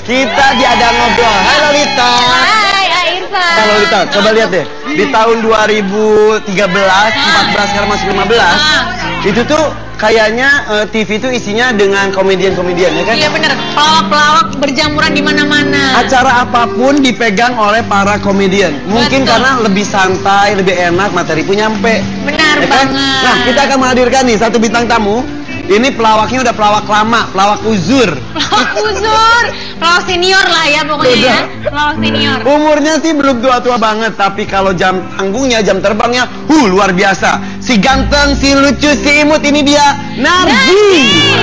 kita diajak ngobrol. Hai Lolita. Hai Irfan. Hai Lolita, coba lihat deh. Di tahun 2013, 14, sekarang masih 15. Itu tuh kayaknya TV itu isinya dengan komedian-komedian, ya kan? Iya bener, pelawak-pelawak berjamuran di mana-mana. Acara apapun dipegang oleh para komedian. Mungkin Betul. karena lebih santai, lebih enak, materi pun nyampe. Benar Ya kan? banget. Nah, kita akan menghadirkan nih satu bintang tamu. Ini pelawaknya udah pelawak lama, pelawak uzur. Pelawak uzur, pelawak senior lah ya pokoknya ya. Pelawak senior. Umurnya sih belum tua-tua banget, tapi kalau jam tanggungnya, jam terbangnya, luar biasa. Si ganteng, si lucu, si imut, ini dia Narji.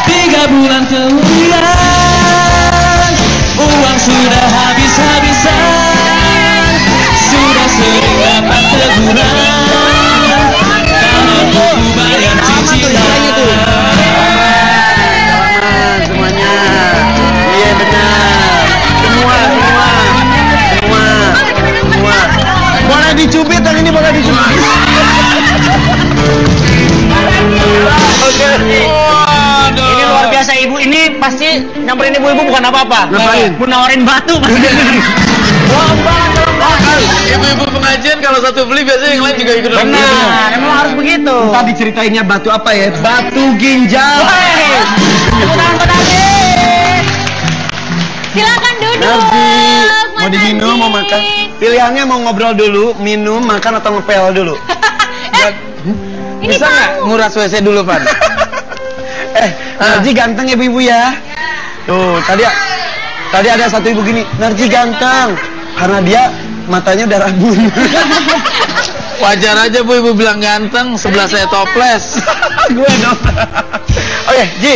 3 bulan kemudian, uang sudah habis-habisan, sudah sering dapat teguran, karena buku bayar cicilan. Selamat semuanya. Iya benar. Semua. Boleh dicubit yang ini, boleh dicubit. Oke. Ini luar biasa, ibu ini pasti nyamperin ibu-ibu bukan apa-apa. Ngapain? Bu nawarin batu pasti. Ibu-ibu pengajian kalau satu beli biasanya yang lain juga ikut. Benar, emang harus begitu. Ntar diceritainnya batu apa ya? Batu ginjal. Silakan duduk. Narji, mau Mas diminum, Narji. mau makan? Pilihannya mau ngobrol dulu, minum, makan atau ngepel dulu? Ini Bisa nggak nguras WC dulu, Pan? Narji ganteng ya ibu ya. Tuh, tadi ada satu ibu gini, Narji ganteng. Karena dia matanya udah rabun. Wajar aja Bu ibu bilang ganteng, sebelah saya toples. Gue dong. Oke, Ji.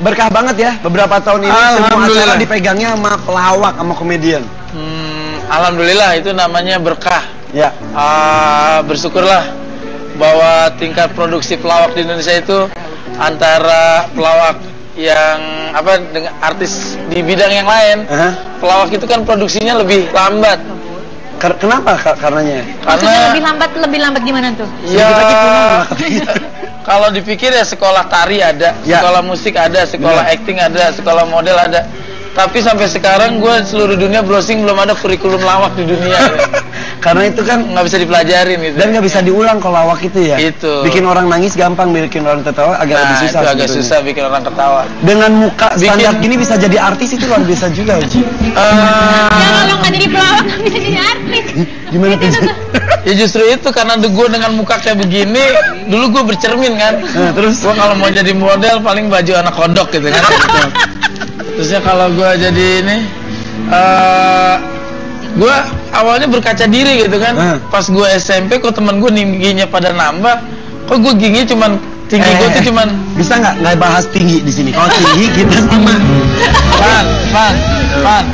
Berkah banget ya beberapa tahun ini semua Alhamdulillah. acara dipegangnya sama pelawak, sama komedian. Alhamdulillah itu namanya berkah. Ya. Bersyukurlah bahwa tingkat produksi pelawak di Indonesia itu antara pelawak yang dengan artis di bidang yang lain, pelawak itu kan produksinya lebih lambat. Kenapa karenanya? Maksudnya lebih lambat gimana tuh? Ya, kalau dipikir ya sekolah tari ada, sekolah musik ada, sekolah acting ada, sekolah model ada. Tapi sampai sekarang gue seluruh dunia browsing belum ada kurikulum lawak di dunia. Karena itu kan nggak bisa dipelajarin gitu. Dan nggak bisa diulang kalau lawak itu ya. Itu. Bikin orang nangis gampang, bikin orang tertawa agak lebih susah. Itu agak susah bikin orang ketawa. Dengan muka standar gini bisa jadi artis itu luar biasa juga, Ji. Ya kalau nggak jadi pelawak nggak bisa jadi artis. Gimana tuh? Ya justru itu karena gue dengan muka kayak begini, dulu gue bercermin kan. Terus gue kalau mau jadi model paling baju anak kodok gitu kan. Terusnya kalau gue jadi ini, gue awalnya berkaca diri gitu kan. Pas gue SMP, kok temen gue tingginya pada nambah, kok gue tinggi cuman gue tuh cuman. Bisa nggak bahas tinggi di sini? Kalau tinggi kita sama. Pan.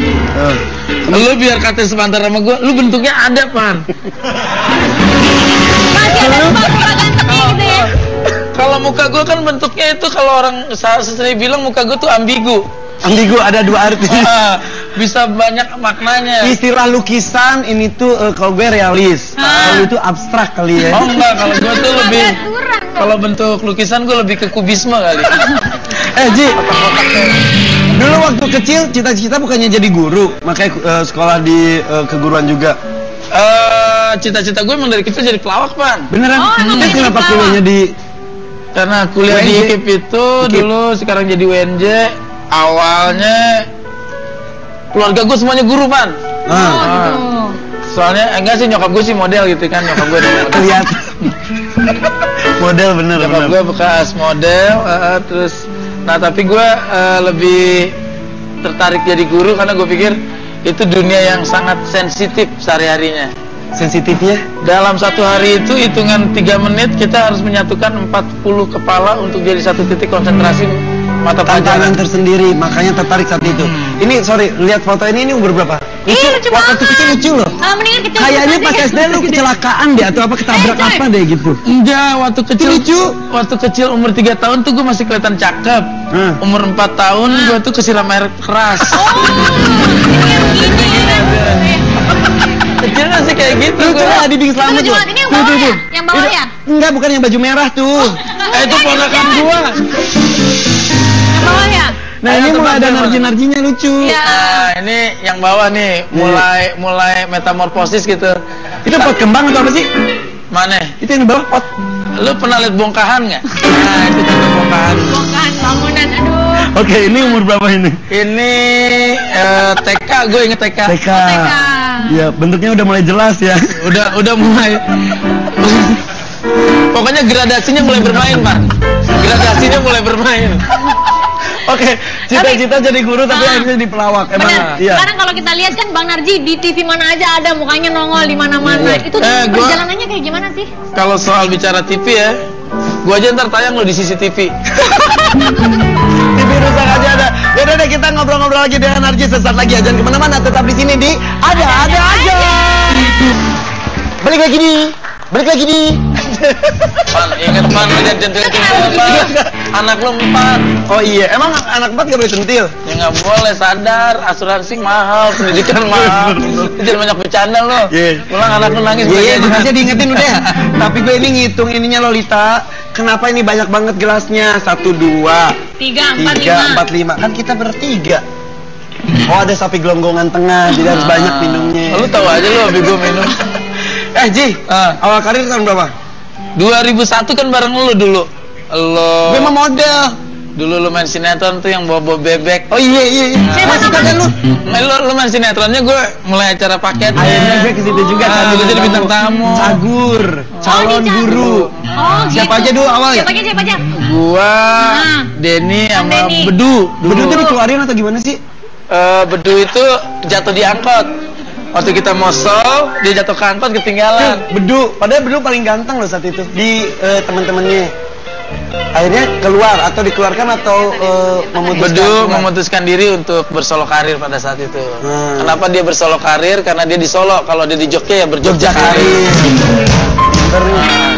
Lu biar kata sebentar sama gue, lu bentuknya ada, Pan. Masih ada muka gantengnya gitu ya. Kalau muka gue kan bentuknya itu kalau orang sering bilang muka gue tuh ambigu. Ambigu, ada dua arti. Bisa banyak maknanya. Istilah lukisan ini tuh kalau gue realis. Kalau itu abstrak kali ya. Oh enggak, kalau gue tuh lebih. Kalau bentuk lukisan gue lebih ke kubisme kali. Ji, dulu waktu kecil cita-cita bukannya jadi guru, makanya sekolah di keguruan juga. Cita-cita gue emang dari kecil jadi pelawak, Pan. Beneran? Terus kenapa kuliahnya di? Karena kuliah di IKIP itu dulu, sekarang jadi UNJ. Awalnya keluarga gue semuanya guru, Pan. Gitu. Soalnya enggak sih, nyokap gue sih model gitu kan, nyokap gue lihat model bener. Nyokap gue bekas model, terus tapi gue lebih tertarik jadi guru karena gue pikir itu dunia yang sangat sensitif sehari-harinya. Sensitifnya? Dalam satu hari itu hitungan 3 menit kita harus menyatukan 40 kepala untuk jadi satu titik konsentrasi mata pelajaran. Tantangan tersendiri, makanya tertarik saat itu. Ini sorry, lihat foto ini umur berapa? Lucu waktu kecil lucu loh. Mendingan kecil. Kayaknya pas SD lu kecelakaan deh atau apa, ketabrak apa deh gitu. Enggak, waktu kecil lucu. Waktu kecil umur 3 tahun tuh gue masih kelihatan cakep. Umur 4 tahun gue tuh kesiram air keras. Kecil masih kayak gitu. Lu coba Diding Slamet tuh. Ini yang bawah ya? Yang bawah ya? Enggak, bukan yang baju merah tuh. Itu ponakan gua. Yang bawah Nah, ini mulai ada narji-narjinya lucu. Iya. Nah, ini yang bawah nih, mulai metamorfosis gitu. Itu pot kembang atau apa sih? Mana? Itu yang di bawah pot. Lu pernah lihat bongkahan nggak? Nah, itu contoh bongkahan. Bongkahan bangunan, aduh. Oke, ini umur berapa ini? Ini TK, gue inget TK. TK. Ya, bentuknya udah mulai jelas ya. Udah mulai. Pokoknya gradasinya mulai bermain, Pak. Gradasinya mulai bermain. Oke, cita-cita jadi guru tapi akhirnya jadi pelawak. Emang Benar. iya. Sekarang kalau kita lihat kan Bang Narji di TV mana aja ada mukanya nongol di mana-mana. Itu perjalanannya kayak gimana sih? Kalau soal bicara TV ya, gua aja ntar tayang lo di CCTV. TV rusak aja ada. Yaudah deh, kita ngobrol-ngobrol lagi dengan Narji sesaat lagi. Jangan kemana-mana, tetap di sini di Ada Aja. Balik lagi nih. Man, inget man, jangan anak lo 4. Oh iya, emang anak 4 gak boleh centil? Ya nggak boleh, sadar, asuransi mahal, pendidikan mahal. Jangan banyak bercanda lo. Pulang anak lo nangis. Iya, makanya diingetin udah. Tapi gue ini ngitung ininya Lolita. Kenapa ini banyak banget gelasnya? 1, 2, 3, 4, 5. Kan kita bertiga. Oh, ada sapi gelonggongan tengah, jadi harus banyak minumnya. Lu tahu aja lo, hobi gue minum. Ji, awal karir tahun berapa? 2001 kan bareng lu dulu. Lo. Gue mah model. Dulu lu main sinetron tuh yang bawa bebek. Oh iya. Masih kan lu? Lu main sinetronnya, gue mulai acara paket. Akhirnya gue ke situ juga kan. Gue jadi bintang tamu. Cagur, calon guru. Oh, siapa gitu. aja dulu awal ya? Siapa aja? Gua, Denny sama Bedu. Bedu tuh dikeluarin atau gimana sih? Bedu itu jatuh di angkot. Waktu kita mosol, dia jatuh ke angkot ketinggalan. Bedu, padahal Bedu paling ganteng loh saat itu di teman-temannya. Akhirnya keluar atau dikeluarkan atau memutuskan? Bedu memutuskan diri untuk bersolo karir pada saat itu. Kenapa dia bersolo karir? Karena dia di Solo. Kalau dia di Jogja ya berjogja karir.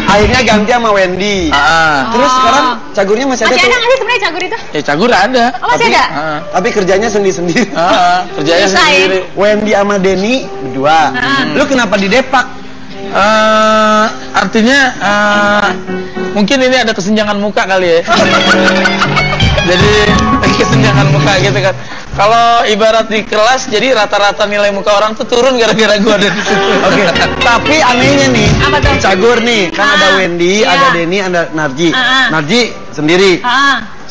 Akhirnya ganti sama Wendy. Terus sekarang cagurnya masih ada? Masih ada nggak sih sebenarnya cagur itu? Ya cagur ada. Oh, masih ada? Tapi kerjanya sendiri-sendiri. Kerjanya sendiri. Wendy sama Denny berdua. Lu kenapa di Depak? Artinya mungkin ini ada kesenjangan muka kali ya. Jadi kesenjangan muka gitu kan. Kalau ibarat di kelas, jadi rata-rata nilai muka orang tuh turun gara-gara gua ada di situ. Oke. Tapi anehnya nih, apa tuh? cagur nih, kan ada Wendy, ada Denny, ada Narji. Narji sendiri.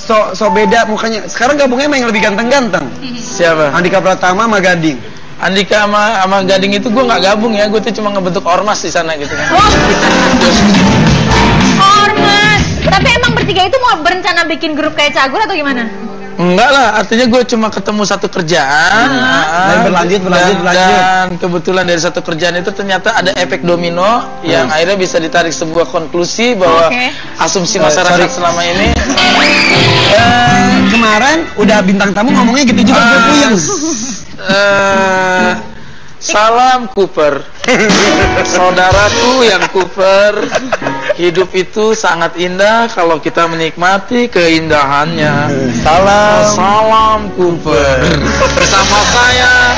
So beda mukanya. Sekarang gabungnya emang yang lebih ganteng-ganteng. Siapa? Andika Pratama sama Gading. Andika sama Gading itu gue nggak gabung ya, gue tuh cuma ngebentuk ormas di sana gitu kan. Ormas. Tapi emang bertiga itu mau berencana bikin grup kayak cagur atau gimana? Enggak lah, artinya gue cuma ketemu satu kerjaan. Berlanjut. Dan kebetulan dari satu kerjaan itu ternyata ada efek domino yang akhirnya bisa ditarik sebuah konklusi bahwa asumsi masyarakat selama ini. Kemarin udah bintang tamu ngomongnya gitu juga, gue puyeng. Salam Cooper, saudaraku yang Cooper. Hidup itu sangat indah kalau kita menikmati keindahannya. Salam Cooper. Bersama saya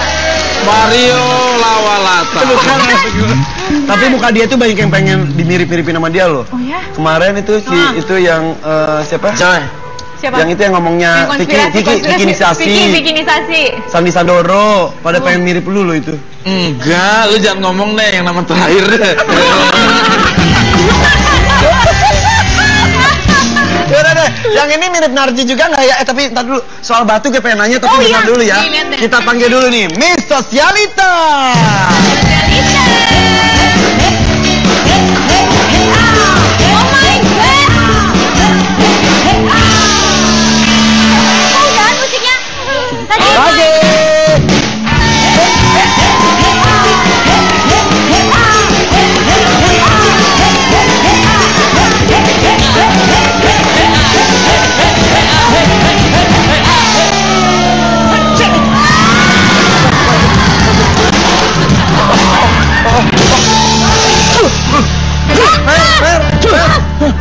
Mario Lawalata. Tapi muka dia tuh banyak yang pengen dimirip-miripin sama dia loh. Oh ya? Kemarin itu itu yang siapa? Siapa? Yang itu yang ngomongnya Vikinisasi. Sandi Sandoro, pada pengen mirip lu loh itu. Enggak, lu jangan ngomong deh yang nama terakhir deh. Yaudah deh, yang ini mirip Narji juga nggak ya? Tapi ntar dulu, soal batu gue pengen nanya, tapi bentar dulu ya. Kita panggil dulu nih, Miss Sosialita. Oh my god. Udah musiknya. Lagi.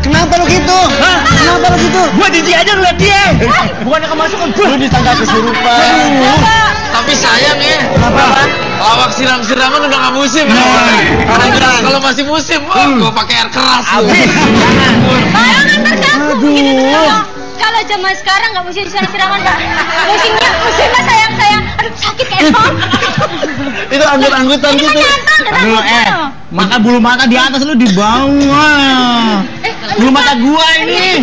Kenapa lu gitu? Kenapa lu gitu? Gua jijik aja ngeliat dia. Bukannya kemasukan gua. Lu disangka kesurupan. Tapi sayang ya. Kenapa? Lawak siram-siraman udah nggak musim. Kalau masih musim, gua pakai air keras. Jangan terganggu. Kalau zaman sekarang nggak musim siram-siraman, Pak. Musimnya sayang-sayang. Aduh, sakit kayak Tom. Itu anggut-anggutan gitu. Aduh, mata bulu mata di atas lu di bawah. Bulu mata gua ini.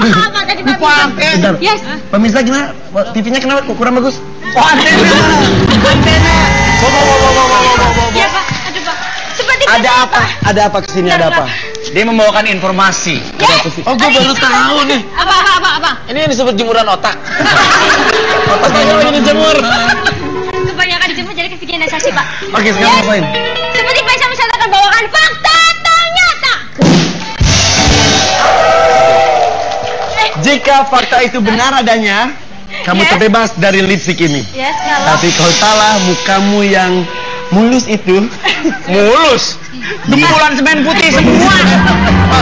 Dipakai. Yes. Pemirsa gimana? TV-nya kenapa kok kurang bagus? Oh, antena. Iya, Pak. Aduh, Pak. Seperti Ada apa? Ada apa kesini? Ada apa? Dia membawakan informasi. Oh, gue baru tahu nih. Apa? Ini yang disebut jemuran otak. Otaknya lagi dijemur. Kebanyakan dijemur jadi kepikiran sensasi, Pak. Oke, sekarang ngapain? Seperti Pak Isam akan bawakan fakta atau nyata. Jika fakta itu benar adanya, kamu terbebas dari lipstick ini. Yes, kalau. Tapi kalau salah, mukamu yang mulus itu. Mulus. Gempulan semen putih semua.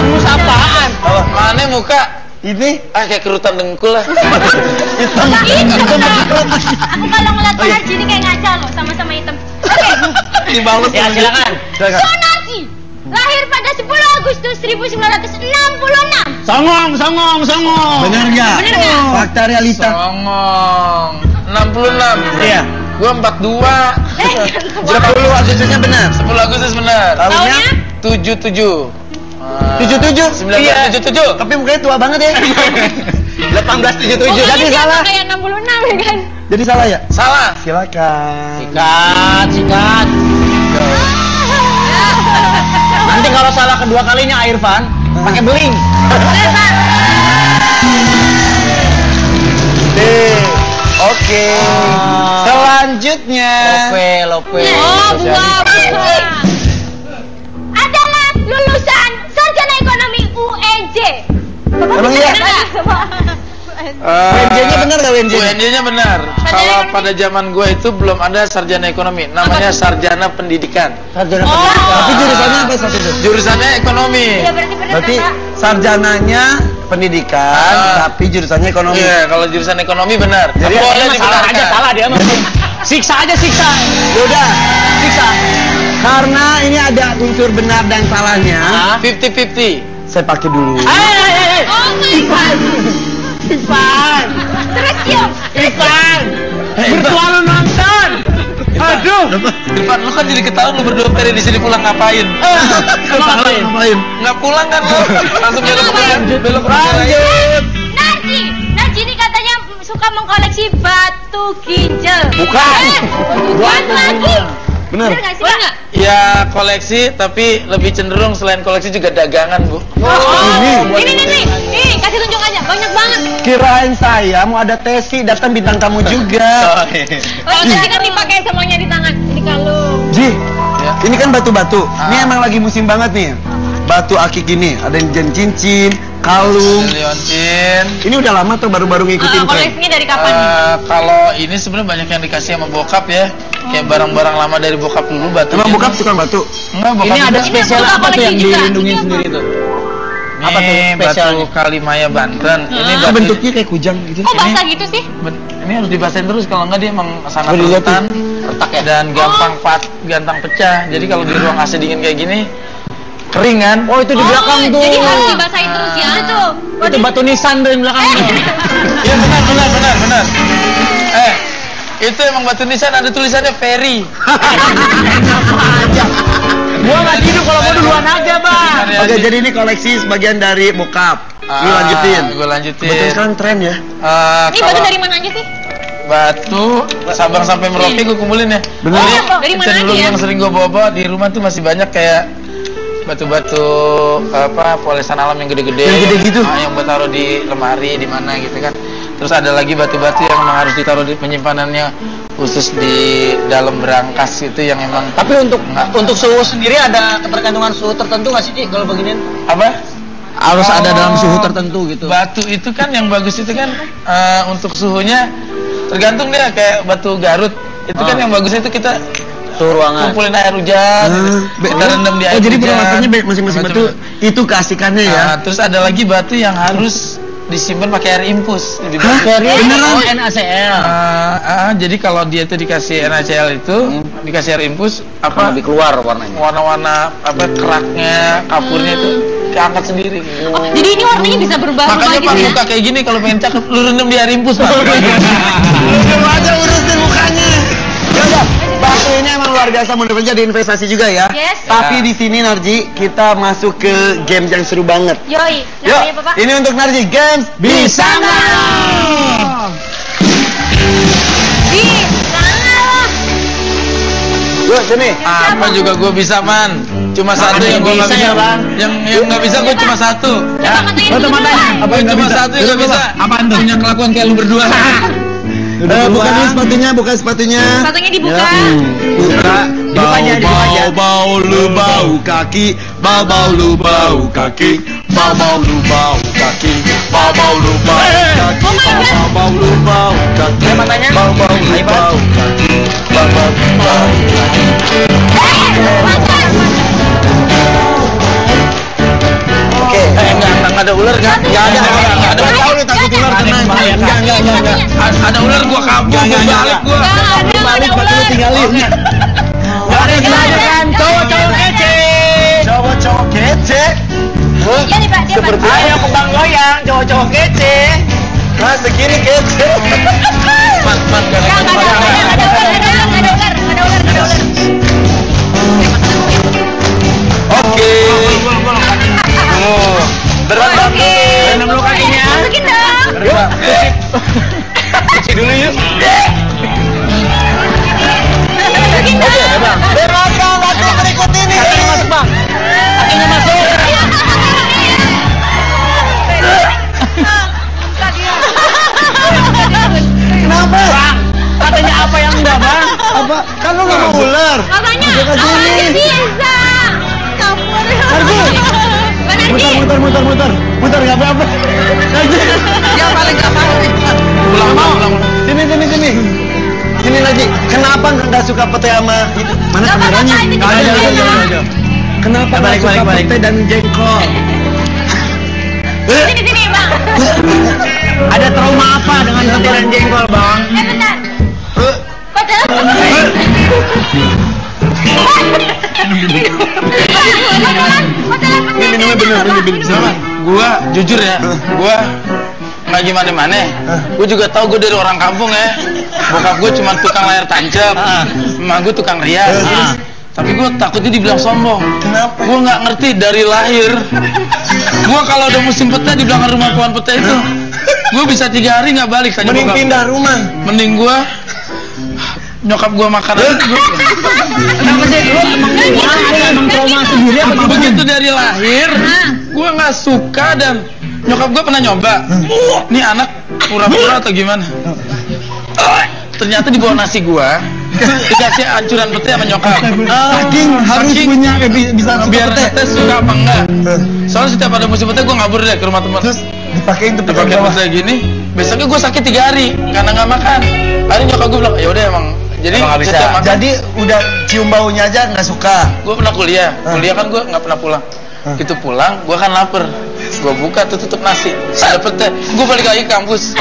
Mulus apaan? Mana muka? Ini Kayak kerutan dengkul lah. hitam. Aku kalau ngeliat Pak Narji ini kayak ngaca loh, sama-sama hitam. Oke. Dibalut. Ya, silakan. Sonarji lahir pada 10 Agustus 1966. Songong. Benar nggak? Benar nggak? Fakta realita. Songong. 66. Iya. Gua 42. 10 Agustusnya benar. 10 Agustus benar. Tahunnya 77. 77. 1977. Tapi mukanya tua banget ya. 1877. Jadi salah. Kayak 66 ya kan? Jadi salah ya? Salah. Silakan. Sikat. Nanti kalau salah kedua kalinya Irfan pakai beling. Oke. Selanjutnya. Lope. Oh, bukan. Adalah lulusan sarjana ekonomi UNJ. Emang iya? WNJ-nya benar nggak WNJ? UNJ-nya benar. Kalau pada zaman gue itu belum ada sarjana ekonomi, namanya sarjana pendidikan. Sarjana pendidikan. Tapi jurusannya apa satu itu? Jurusannya ekonomi. Ya berarti benar Berarti Pak. sarjananya pendidikan, tapi jurusannya ekonomi. Iya, kalau jurusan ekonomi benar. Jadi boleh Salah dibenarkan. aja, salah dia mah. Siksa. Yaudah, Siksa. karena ini ada unsur benar dan salahnya, 50-50. saya pakai dulu. Oh my god. Terus yuk. Ivan. Virtual lu nonton. Aduh. Irfan, lu kan jadi ketahuan lu berdua peri di sini pulang ngapain? Ngapain? Nggak pulang kan lu? Langsung belok ke Lanjut. Narji ini katanya suka mengkoleksi batu ginjal. Bukan. Bukan lagi. Bener. Bener nggak sih, Pak? Ya koleksi, tapi lebih cenderung selain koleksi juga dagangan, Bu. Ini nih. Nih, kasih tunjuk aja. Banyak banget. Kirain saya mau ada tesi, datang bintang tamu juga. Oh, tadi kan dipakai semuanya di tangan. Ini kalung. Ji, Ya. ini kan batu-batu. Ini emang lagi musim banget nih. Batu akik ini, ada yang cincin, kalung. Liontin. Ini udah lama tuh baru-baru ngikutin tren. Koleksinya dari kapan nih? Kalau ini sebenarnya banyak yang dikasih sama bokap ya. Kayak barang-barang lama dari bokap dulu batu. Emang bokap tukang batu? Enggak, bokap Ini ada juga. spesial Ini apa tuh yang koleksi juga. dilindungi sendiri tuh? Apa tuh Ini batu spesialnya? Kalimaya Banten. Ini Kok batu bentuknya kayak kujang gitu? Kok basah gitu sih? Ini harus dibasahin terus, kalau enggak dia emang sangat Oh, dilihat rentan Retak ya? dan gampang pecah. Jadi kalau di ruang AC dingin kayak gini kering kan? Oh, itu di belakang tuh. Jadi harus dibasahin terus ya. Tuh. Itu batu nisan tuh yang belakang. Iya benar. Itu emang batu nisan ada tulisannya Ferry. Gua nggak tidur kalau mau duluan aja, Bang. Oke, jadi ini koleksi sebagian dari bokap. Lu lanjutin. Gue lanjutin. Betul sekarang tren ya. Ini batu dari mana aja sih? Batu Sabang sampai Merauke gue kumpulin ya. Bener. Jadi, Dari mana cenderung aja ya? yang sering gue bawa di rumah tuh masih banyak kayak batu-batu apa polesan alam yang gede-gede. Yang gede gitu? Yang buat taruh di lemari di mana gitu kan. Terus ada lagi batu-batu yang memang harus ditaruh di penyimpanannya khusus di dalam berangkas itu yang emang. Tapi untuk suhu sendiri ada ketergantungan suhu tertentu nggak sih, Ci, kalau beginian? Apa? Harus ada dalam suhu Oh, tertentu gitu. Batu itu kan yang bagus itu kan untuk suhunya tergantung dia kayak batu Garut. Itu kan yang bagus itu kita Suhu ruangan. kumpulin air hujan, kita rendam di air jadi hujan. peralatannya masing-masing batu itu keasikannya ya. Terus ada lagi batu yang harus disimpan pakai air infus. Beneran? NaCl. Jadi kalau dia itu dikasih NaCl itu, dikasih air infus, apa? Lebih keluar warnanya. Warna-warna apa keraknya, kapurnya itu keangkat sendiri. Oh, jadi ini warnanya bisa berubah-ubah Makanya gitu pas ya? muka kayak gini kalau pengen cakep lu rendam di air infus, Pak. Lu aja urusin mukanya. Ya udah, batu ini emang luar biasa, mudah-mudahan jadi investasi juga ya. Yes. Tapi di sini Narji, kita masuk ke game yang seru banget. Yoi, Yuk, namanya apa, Pak? ini untuk Narji, games Bisa nggak? Bisa nggak? Yuk, sini. Apa juga gue bisa, Man. Cuma satu yang gue nggak bisa, ya, Bang. Yang nggak bisa gue cuma satu. Coba matain dulu, Bang. Cuma satu yang nggak bisa. Apaan tuh? Punya kelakuan kayak lu berdua. Bukan ini sepatunya, bukan sepatunya. Sepatunya dibuka. Buka. Bau lu bau kaki, bau lu bau kaki, bau lu bau kaki, bau lu bau kaki, bau lu bau kaki. Matanya. Bau lu bau kaki, bau lu bau kaki. Oke. Enggak ada ular kan? Enggak ada. Tahu lu takut ular tenang. Enggak. Ada ular gua kabur, gua balik gua. Ada ular. Tinggalin. Kan cowok-cowok kece. Cowok-cowok kece. Iya nih, Pak, dia Seperti Pak. Ayo kembang goyang, cowok-cowok kece. Nah, segini kece. Man, Nggak ada ular. Oke. Berat Oke. Rendam dulu kakinya. Masukin dong. Yuk. Cuci dulu yuk. Masukin dong. Berat batu berikut ini. Kakinya masuk, Bang. Kakinya masuk. Kenapa? Katanya apa yang enggak, Bang? Apa? Kan lu nggak mau ular. Makanya, Masuk ke sini. awalnya bisa. Campur. Narji. Bang Narji. Muter nggak apa-apa. Narji. Yang paling gak mau nih. Ulang. Sini. Sini Narji. Kenapa nggak suka pete sama itu? Mana Nggak apa-apa, kameranya? itu juga Ada. Kenapa nggak Balik, suka balik. pete dan jengkol? Sini, Bang. Ada trauma apa dengan pete dan jengkol, Bang? Bentar. Kok jalan? Ini minumnya bener. Sama. Gua jujur ya, gua nggak gimana-mana. Gua juga tahu gua dari orang kampung ya. Bokap gua cuma tukang layar tancap, emak gua tukang rias. Tapi gua takutnya dibilang sombong. Kenapa? Gua nggak ngerti dari lahir. Gua kalau udah musim pete di belakang rumah pohon pete itu, gua bisa 3 hari nggak balik. Tanya Mending bokap. pindah rumah. Mending gua nyokap gua makan aja. Kenapa sih? Lu emang trauma sendiri apa gimana? Begitu dari lahir, gua nggak suka dan nyokap gua pernah nyoba. Nih anak pura-pura atau gimana? Ternyata di bawah nasi gua dikasih ancuran pete sama nyokap. Saking harus punya bisa biar pete. ngetes suka apa enggak. Soalnya setiap ada musim pete gua ngabur deh ke rumah teman. Terus dipakein tuh Dipakai bawah. pete gini, besoknya gua sakit 3 hari karena nggak makan. Akhirnya nyokap gua bilang, ya udah emang. Jadi Emang nggak bisa. setiap makan, Jadi udah cium baunya aja nggak suka. gue pernah kuliah kan gue nggak pernah pulang. Gitu pulang, gue kan lapar. Gue buka tutup nasi, ada pete. Gue balik lagi ke kampus.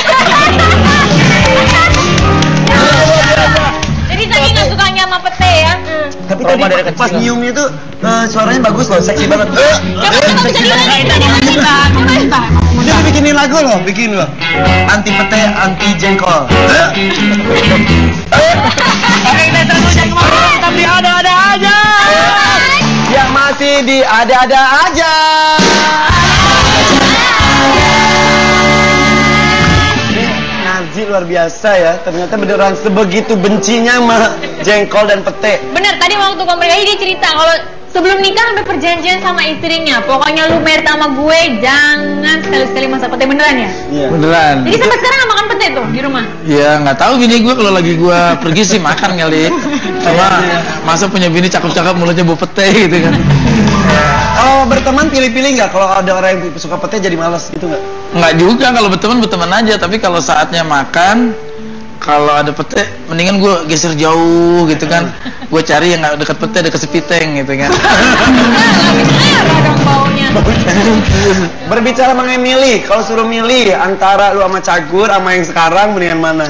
Jadi tadi nggak sukanya sama pete ya? Tapi Trauma tadi dari pas kecil. nyiumnya tuh suaranya bagus loh, seksi banget. Dia bikinin lagu loh, bikin loh. Anti pete, anti jengkol. Tapi ada-ada aja. Yang masih di ada-ada aja. Narji luar biasa ya. Ternyata beneran sebegitu bencinya sama jengkol dan pete. Bener, tadi waktu komunikasi dia cerita kalau sebelum nikah sampai perjanjian sama istrinya, pokoknya lu married sama gue jangan sekali-sekali masak pete, beneran ya? Iya. Beneran. Jadi sampai sekarang nggak makan pete tuh di rumah? Ya nggak tahu bini gue kalau lagi gue pergi sih makan kali. Cuma masa punya bini cakep-cakep mulutnya bau pete gitu kan. Oh, berteman pilih-pilih nggak? Kalau ada orang yang suka pete jadi malas gitu nggak? Nggak juga, kalau berteman aja. Tapi kalau saatnya makan, kalau ada pete mendingan gue geser jauh gitu kan. Gue cari yang nggak dekat pete, dekat sepiteng gitu kan. Habis merah dong baunya. Berbicara mengenai milih, kalau suruh milih antara lu sama Cagur sama yang sekarang mendingan mana?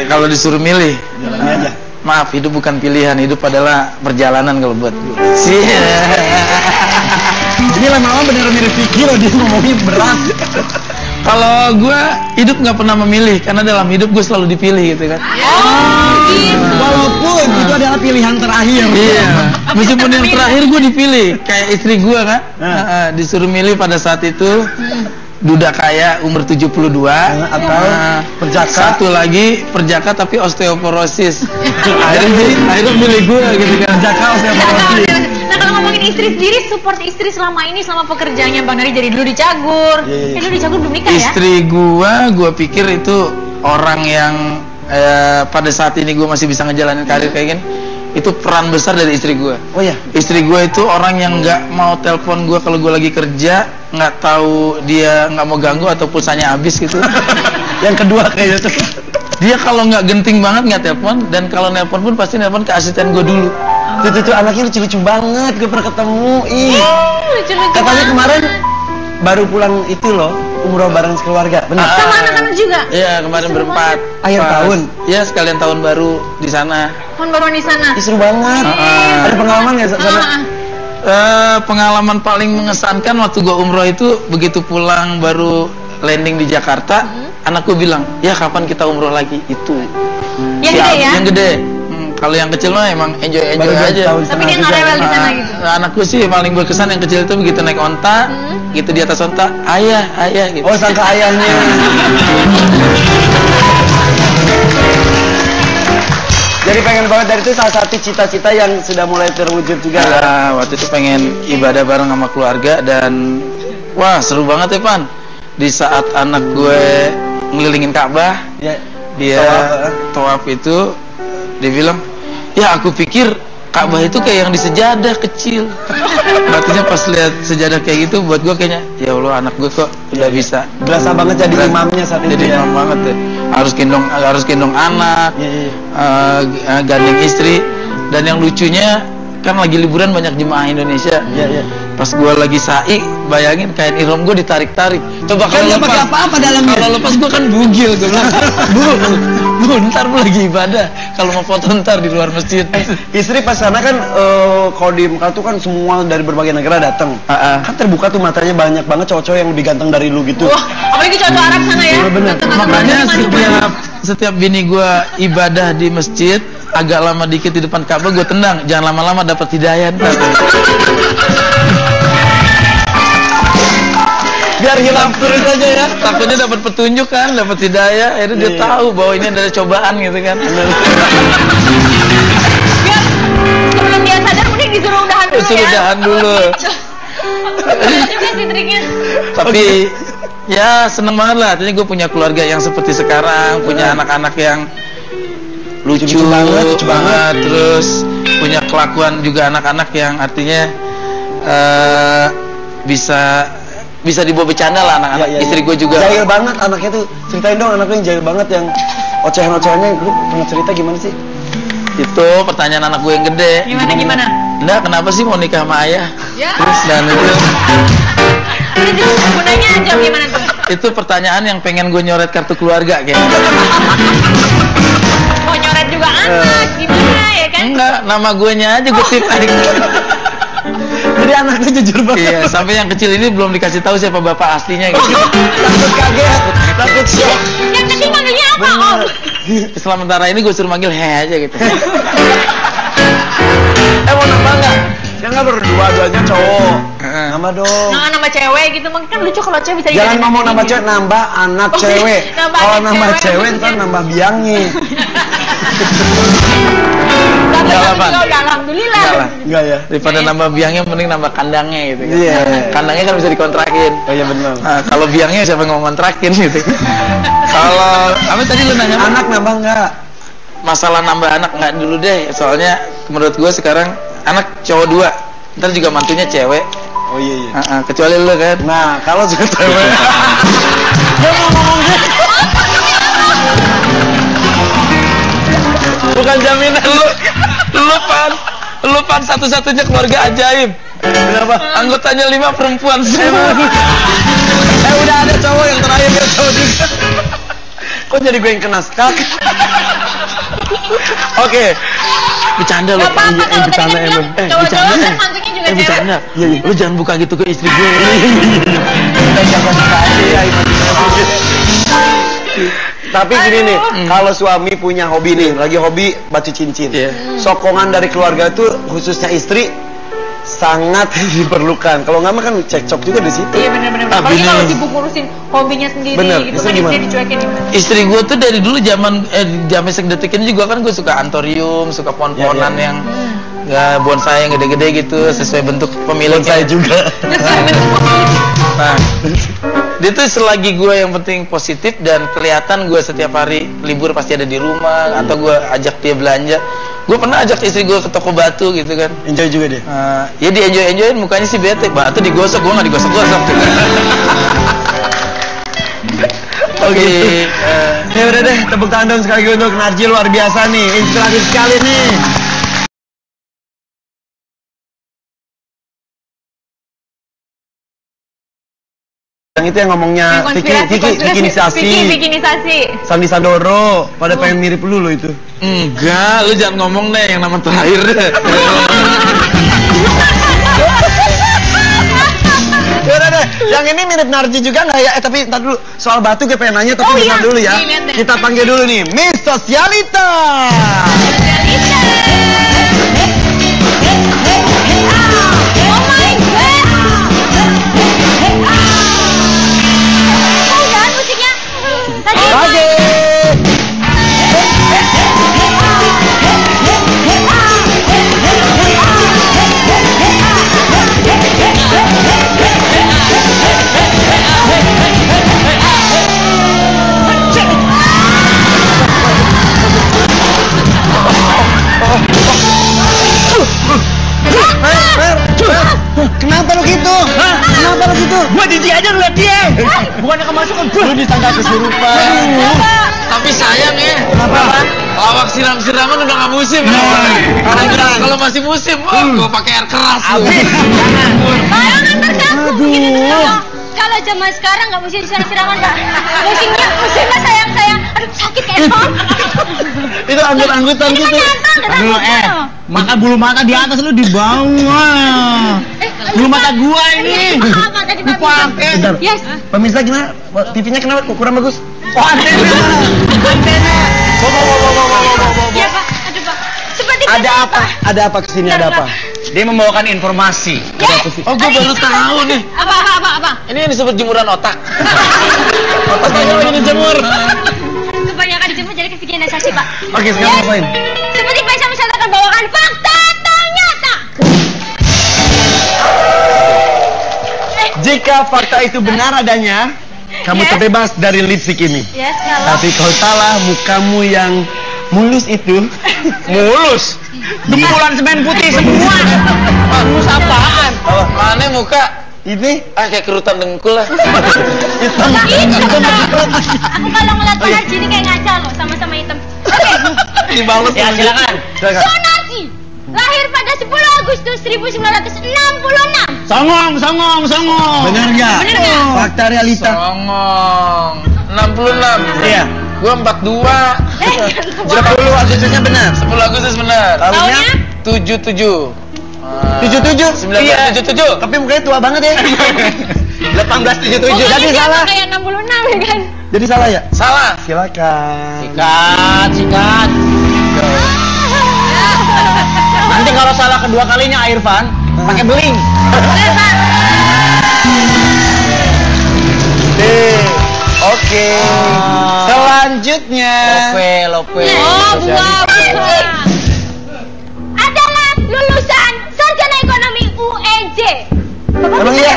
Kalau disuruh milih, Jalannya aja. maaf, hidup bukan pilihan, hidup adalah perjalanan kalau buat gue. Ini lama-lama bener mirip Vicky loh, dia ngomongnya berat. Kalau gue hidup nggak pernah memilih, karena dalam hidup gue selalu dipilih gitu kan. Walaupun itu adalah pilihan terakhir. Iya. Meskipun yang terakhir gue dipilih, kayak istri gue kan, disuruh milih pada saat itu. Duda kaya umur 72 atau perjaka. Satu lagi perjaka tapi osteoporosis. akhirnya milih gue gitu kan. Perjaka osteoporosis. Nah kalau ngomongin istri sendiri, support istri selama ini selama pekerjaannya Bang Nari jadi dulu di Cagur. Dulu di Cagur belum nikah ya? Istri gue pikir itu orang yang pada saat ini gue masih bisa ngejalanin karir kayak gini. Itu peran besar dari istri gue. Oh ya, istri gue itu orang yang nggak mau telepon gue kalau gue lagi kerja, nggak tahu dia nggak mau ganggu atau pulsanya habis gitu. Yang kedua kayaknya tuh. Dia kalau nggak genting banget nggak telepon, dan kalau nelpon pun pasti nelpon ke asisten gue dulu. Tuh anaknya lucu-lucu banget, gue pernah ketemu. Lucu-lucu Katanya kemarin baru pulang itu loh, umroh bareng sekeluarga. Benar? sama anak-anak juga? Iya, kemarin berempat. Akhir tahun? Iya, sekalian tahun baru di sana. Tahun baru di sana? Seru banget. Ada pengalaman nggak sana? Pengalaman paling mengesankan waktu gue umroh itu, begitu pulang baru landing di Jakarta, anakku bilang, ya kapan kita umroh lagi? Itu. Yang gede ya? Yang gede. Kalau yang kecil mah emang enjoy aja. Tapi dia nggak rewel di sana gitu. Anakku sih paling berkesan yang kecil itu begitu naik onta, gitu di atas onta, ayah gitu. Oh, sangka ayahnya. Jadi pengen banget, dari itu salah satu cita-cita yang sudah mulai terwujud juga. Waktu itu pengen ibadah bareng sama keluarga, dan wah seru banget ya Pan. Di saat anak gue ngelilingin Ka'bah, dia tawaf itu, dia bilang, ya aku pikir Ka'bah itu kayak yang di sejadah kecil. Artinya pas lihat sejadah kayak gitu, buat gue kayaknya, ya Allah anak gue kok udah bisa. Berasa banget jadi imamnya saat itu. Jadi imam banget deh. Harus gendong anak, gandeng istri. Dan yang lucunya kan lagi liburan banyak jemaah Indonesia. Pas gue lagi sa'i, bayangin kain ihram gue ditarik-tarik. Coba kan kalau pakai apa-apa dalamnya. Kalau lepas gue kan bugil, gue bilang, bu, ntar bu lagi ibadah. Kalau mau foto ntar di luar masjid. Istri pas sana kan kalau di Mekah tuh kan semua dari berbagai negara datang. Kan terbuka tuh matanya, banyak banget cowok-cowok yang lebih ganteng dari lu gitu. Wah, apalagi cowok Arab sana ya. Bener. Makanya setiap bini gue ibadah di masjid, agak lama dikit di depan Ka'bah gue tendang, jangan lama-lama dapat hidayah. Biar hilang terus aja ya. Takutnya dapat petunjuk kan, dapat hidayah, akhirnya dia tahu bahwa ini adalah cobaan gitu kan. Biar sebelum dia sadar mending disuruh udahan dulu Disuruh udahan dulu. Juga sih triknya. Tapi ya seneng banget lah, artinya gue punya keluarga yang seperti sekarang, punya anak-anak yang lucu banget, terus punya kelakuan juga anak-anak yang artinya bisa dibawa bercanda lah anak-anak. Istri gue juga jahil banget anaknya tuh. Ceritain dong anaknya yang jahil banget, yang ocehan-ocehannya. Lu punya cerita gimana sih? Itu pertanyaan anak gue yang gede. Gimana? Enggak, kenapa sih mau nikah sama ayah? Ya. Terus dan itu gunanya jawab gimana tuh? itu pertanyaan yang pengen gue nyoret kartu keluarga kayaknya. Mau nyoret juga anak, gimana ya kan? Enggak, nama gue nya aja gue titik. Jadi anaknya jujur banget. Iya, sampai yang kecil ini belum dikasih tahu siapa bapak aslinya gitu. Takut kaget, takut shock. Yang kecil manggilnya apa, Om? Sementara ini gue suruh manggil aja gitu. Mau nambah nggak? Ya nggak, berdua-duanya cowok. Nama dong. Nah, nama cewek gitu, kan lucu kalau cewek bisa. Jangan ngomong nama cewek, nambah anak cewek. Kalau nama cewek ntar nambah biangnya. Alhamdulillah. Enggak ya. Daripada nambah biangnya mending nambah kandangnya gitu kan. Iya. Kandangnya kan bisa dikontrakin. Oh iya benar. Nah, kalau biangnya siapa yang mau kontrakin gitu. Kalau apa tadi lu nanya? Anak nambah nggak? Masalah nambah anak nggak dulu deh. Soalnya menurut gue sekarang anak cowok 2, ntar juga mantunya cewek. Oh iya. Kecuali lu kan. Nah kalau juga cewek. Dia mau ngomong Irfan satu-satunya keluarga ajaib. Kenapa? Anggotanya 5 perempuan semua. Udah ada cowok yang terakhir dia cowok juga. Kok jadi gue yang kena skak? Oke. Bercanda lo. Gak apa-apa kalau tadi kan bilang cowok-cowok kan mantunya juga cewek. Bercanda. Iya, lu jangan buka gitu ke istri gue. Tapi gini nih, kalau suami punya hobi nih, lagi hobi baju cincin, sokongan dari keluarga itu khususnya istri sangat diperlukan. Kalau nggak mah kan cekcok juga di situ. Iya benar-benar. Apalagi kalau sibuk ngurusin hobinya sendiri gitu kan istri dicuekin. Istri gue tuh dari dulu zaman detik ini juga kan gue suka antorium, suka pohon-pohonan yang bonsai yang gede-gede gitu sesuai bentuk pemiliknya. Bonsai juga. Nah, dia tuh selagi gue yang penting positif dan kelihatan gue setiap hari libur pasti ada di rumah atau gue ajak dia belanja. Gue pernah ajak istri gue ke toko batu gitu kan. Enjoy juga dia. Ya dia enjoyin, mukanya sih bete. Batu digosok, gue nggak digosok-gosok. Oke. Ya udah deh, tepuk tangan dong sekali lagi untuk Narji, luar biasa nih, inspiratif sekali nih. Yang itu yang ngomongnya bikinisasi. Sandi Sandoro, pada pengen mirip lu itu. Enggak, lu jangan ngomong deh yang nama terakhir deh. Yaudah deh, yang ini mirip Narji juga nggak ya? Tapi ntar dulu, soal batu gue pengen nanya, tapi bentar dulu ya. Kita panggil dulu nih, Miss Sosialita. Kenapa lu gitu? Kenapa lu gitu? Gua jijik aja ngeliat dia. Bukannya kemasukan. Lu disangka kesurupan. Tapi sayang ya. Kenapa? Lawak siram-siraman udah gak musim. Kalau masih musim, gua pakai air keras. Bayangan terganggu gitu. Kalau zaman sekarang nggak musim siram-siraman, Pak. Musimnya sayang-sayang. Aduh sakit kayak pom. Itu anggut-anggutan gitu. Aduh, mata bulu mata di atas lu di bawah. Bulu mata gua ini. Apa tadi Pakai. Bentar. Yes. Pemirsa gimana? TV-nya kenapa kurang bagus? Oh, antena. Ya, Pak. Aduh, Pak. Seperti Ada apa? Ada apa kesini? Ada apa? Dia membawakan informasi. Oh, gua baru tahu nih. Apa? Ini yang disebut jemuran otak. Otaknya lagi dijemur. Kebanyakan dijemur jadi kepikiran sensasi, Pak. Oke, sekarang ngapain? Seperti Faisal akan bawakan fakta ternyata. Jika fakta itu benar adanya, kamu terbebas dari lipstick ini. Yes, kalau. Tapi kalau salah, mukamu yang mulus itu. Mulus. Gempulan semen putih semua. Mulus apaan? Mana muka? Ini Kayak kerutan dengkul lah. hitam. Aku kalau ngeliat Pak Narji ini kayak ngaca loh, sama-sama hitam. Oke. Dibalut. Ya silakan. Sonarji lahir pada 10 Agustus 1966. Songong. Benar nggak? Benar nggak? Fakta realita. Songong. 66. Iya. Gua 42. 10 Agustusnya benar. 10 Agustus benar. Tahunnya 77. 77. 1977. Tapi mukanya tua banget ya. 1877. Jadi salah. Kayak 66 ya kan? Jadi salah ya? Salah. Silakan. Sikat. Nanti kalau salah kedua kalinya Irfan pakai beling. Oke. Selanjutnya. Lope. Oh, bukan. Adalah lulusan sarjana ekonomi UNJ. Emang iya?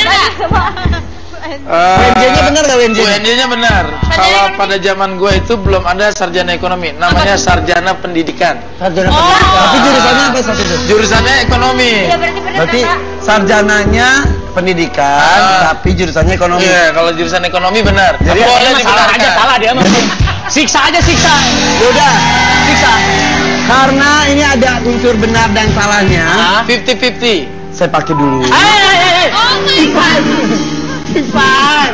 WNJ-nya benar nggak WNJ? UNJ-nya benar. Kalau pada zaman gue itu belum ada sarjana ekonomi, namanya sarjana pendidikan. Sarjana pendidikan. Tapi jurusannya apa satu itu? Jurusannya ekonomi. Ya berarti benar. Berarti sarjananya pendidikan, tapi jurusannya ekonomi. Iya, kalau jurusan ekonomi benar. Jadi boleh Salah aja, dibenarkan. salah dia mah. Siksa aja. Yaudah. Siksa. Karena ini ada unsur benar dan salahnya. 50-50. Saya pakai dulu. Oh my god. Ipan.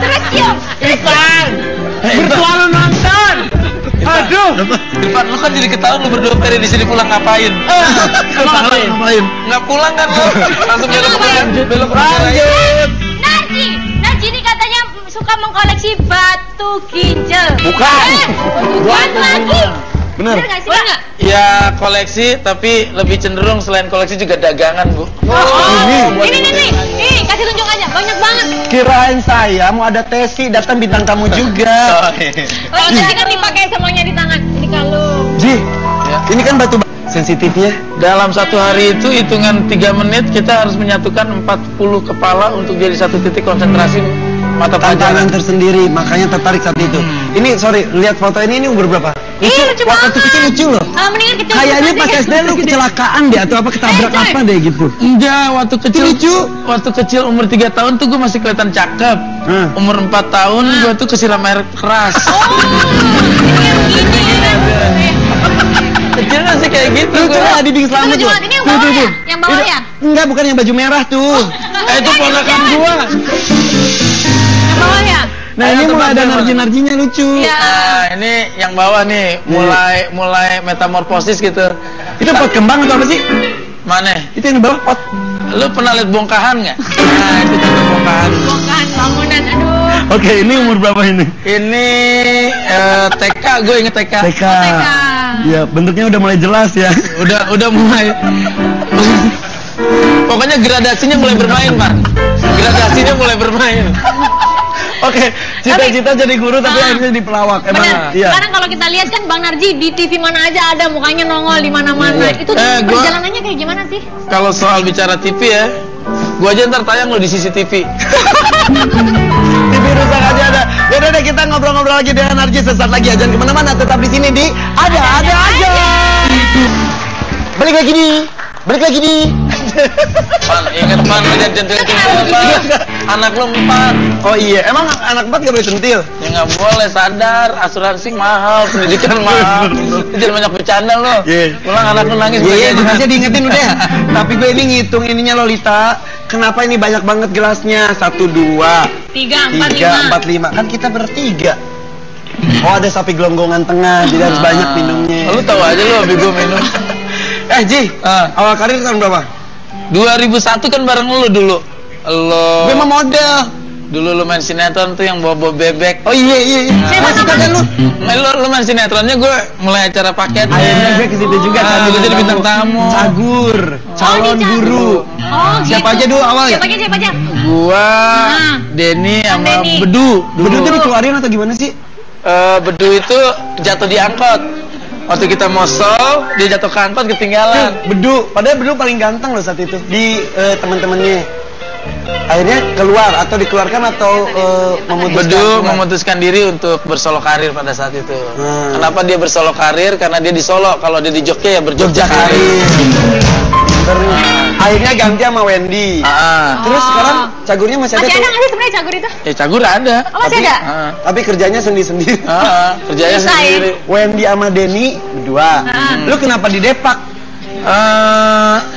Terus yuk. Ipan. Berdua lu nonton. Aduh. Depan lu kan jadi ketahuan lu berdua Peri di sini pulang ngapain? Ngapain? Nggak pulang kan lu? Langsung belok Narji ini katanya suka mengkoleksi batu ginjal. Bukan. Bukan lagi. Bener. Nggak sih, Kak? Ya koleksi, tapi lebih cenderung selain koleksi juga dagangan, Bu. Ini kasih tunjuk aja, banyak banget. Kirain saya mau ada Tesi datang bintang tamu juga. Oh, tadi kan dipakai semuanya di tangan. Ini kalung. Ji, Ya. ini kan batu sensitifnya. Dalam satu hari itu hitungan 3 menit kita harus menyatukan 40 kepala untuk jadi satu titik konsentrasi mata Tantangan pelajaran. tersendiri, makanya tertarik saat itu. Ini sorry, lihat foto ini umur berapa? Lucu Waktu banget. kecil lucu loh. Mendingan kecil. Kayaknya pas SD lu kecelakaan deh atau apa ketabrak Coy. apa deh gitu. Enggak, Lucu. waktu kecil umur 3 tahun tuh gue masih kelihatan cakep. Umur 4 tahun gue tuh kesiram air keras. Kecil masih kayak gitu. Lucu lah di Bing Slamet Lucu loh. banget. Ini yang bawah ya? Yang bawah ya? Enggak, bukan yang baju merah tuh. Itu ponakan gua. Yang bawah ya? Nah, ini Ayo, mulai ada teman-teman. narji-narjinya lucu. Iya. Nah, ini yang bawah nih, mulai metamorfosis gitu. Itu pot kembang atau apa sih? Mana? Itu yang di bawah pot. Lu pernah lihat bongkahan nggak? Nah, itu contoh bongkahan. Bukan bangunan, aduh. Oke, ini umur berapa ini? Ini TK, gue inget TK. TK. TK. Ya, bentuknya udah mulai jelas ya. Udah mulai. Pokoknya gradasinya mulai bermain, Pak. Gradasinya mulai bermain. Oke, cita-cita jadi guru tapi akhirnya jadi pelawak. Emang Benar. iya. Sekarang kalau kita lihat kan Bang Narji di TV mana aja ada mukanya nongol di mana-mana. Itu tuh perjalanannya kayak gimana sih? Kalau soal bicara TV ya, gua aja ntar tayang lo di CCTV. TV rusak aja ada. Yaudah deh, kita ngobrol-ngobrol lagi dengan Narji sesaat lagi. Jangan kemana-mana, tetap di sini di ada aja. Balik lagi nih. Pan, inget Pan, lihat centil-centil anak lo 4. Oh iya, emang anak 4 gak boleh centil? Ya nggak boleh, sadar, asuransi mahal, pendidikan mahal. Jangan banyak bercanda lo. Pulang anak lo nangis. Iya, makasih diingetin udah. Tapi gue ini ngitung ininya Lolita. Kenapa ini banyak banget gelasnya? 1, 2, 3, 4, 5. Kan kita bertiga. Oh, ada sapi gelonggongan tengah, jadi harus banyak minumnya. Lu tahu aja lo, hobi gue minum. Ji, awal karir tahun berapa? 2001 kan bareng lu dulu. Lo. Gue mah model. Dulu lu main sinetron tuh yang bawa bebek. Oh iya. Masih kan lu? Lu main sinetronnya, gue mulai acara paket. Akhirnya gue ke situ juga kan. Dulu jadi bintang tamu. Cagur, calon guru. Oh, Siapa aja dulu awal ya? Siapa aja? Gua, Denny sama Denny. Bedu. Bedu tuh dikeluarin atau gimana sih? Bedu itu jatuh di angkot. Waktu kita mau show, dia jatuh ke angkot ketinggalan. Bedu, padahal Bedu paling ganteng loh saat itu di teman-temannya. Akhirnya keluar atau dikeluarkan atau memutuskan? Bedu memutuskan diri untuk bersolo karir pada saat itu. Kenapa dia bersolo karir? Karena dia di Solo. Kalau dia di Jogja ya berjogja karir. Akhirnya ganti sama Wendy. Terus sekarang cagurnya masih ada Masih tuh? ada nggak sih sebenarnya cagur itu? Ya cagur ada. Oh, masih ada? Tapi kerjanya sendiri-sendiri. Kerjanya Selesai. sendiri. Wendy sama Denny berdua. Lu kenapa di Depak?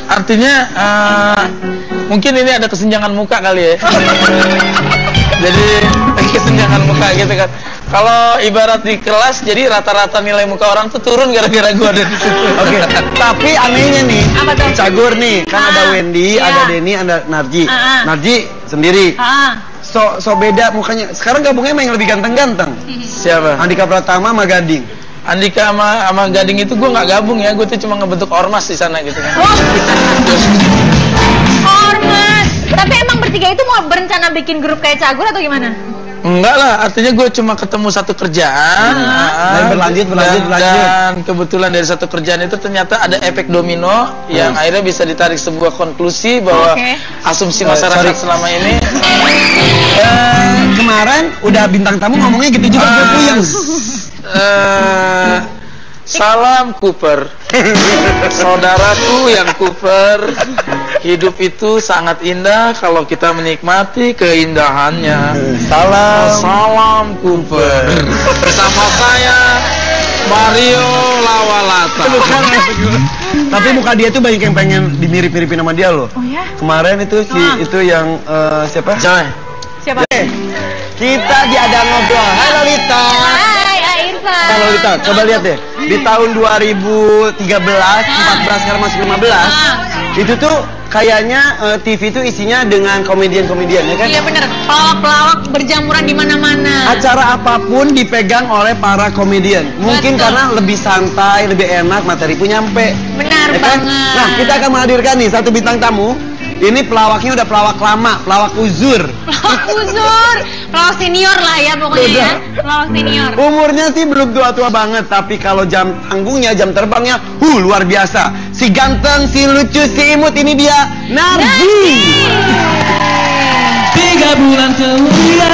Artinya mungkin ini ada kesenjangan muka kali ya. Jadi kesenjangan muka gitu kan. Kalau ibarat di kelas, jadi rata-rata nilai muka orang tuh turun gara-gara gua ada di situ. Oke. Tapi anehnya nih, Apa tuh? cagur nih, kan ada Wendy, Iya. ada Denny, ada Narji. Narji sendiri. So beda mukanya. Sekarang gabungnya emang yang lebih ganteng-ganteng. Siapa? Andika Pratama sama Gading. Andika sama Gading itu gua nggak gabung ya, gua tuh cuma ngebentuk ormas di sana gitu kan. Ormas. Tapi emang bertiga itu mau berencana bikin grup kayak cagur atau gimana? Enggak lah, artinya gue cuma ketemu satu kerjaan. Dan berlanjut. Dan kebetulan dari satu kerjaan itu ternyata ada efek domino yang akhirnya bisa ditarik sebuah konklusi bahwa asumsi masyarakat selama ini. Kemarin udah bintang tamu ngomongnya gitu juga gue puyeng. Salam Cooper, saudaraku yang Cooper. Hidup itu sangat indah kalau kita menikmati keindahannya. Salam Cooper. Bersama saya Mario Lawalata. Tapi muka dia tuh banyak yang pengen dimirip-miripin sama dia loh. Oh ya? Kemarin itu itu yang siapa? Siapa? Kita diajak ngobrol. Hai Lolita. Hai Irfan. Nah, Lolita, coba lihat deh. Di tahun 2013, 14, sekarang masih 15. Itu tuh kayaknya TV itu isinya dengan komedian-komedian ya kan? Iya bener, pelawak-pelawak berjamuran di mana-mana. Acara apapun dipegang oleh para komedian. Mungkin Betul. karena lebih santai, lebih enak, materi pun nyampe. Benar Ya kan? banget. Nah, kita akan menghadirkan nih satu bintang tamu. Ini pelawaknya udah pelawak lama, pelawak uzur. Pelawak uzur, pelawak senior lah ya pokoknya ya. Pelawak senior. Umurnya sih belum tua-tua banget, tapi kalau jam tanggungnya, jam terbangnya, luar biasa. Si ganteng, si lucu, si imut, ini dia Narji. 3 bulan kemudian,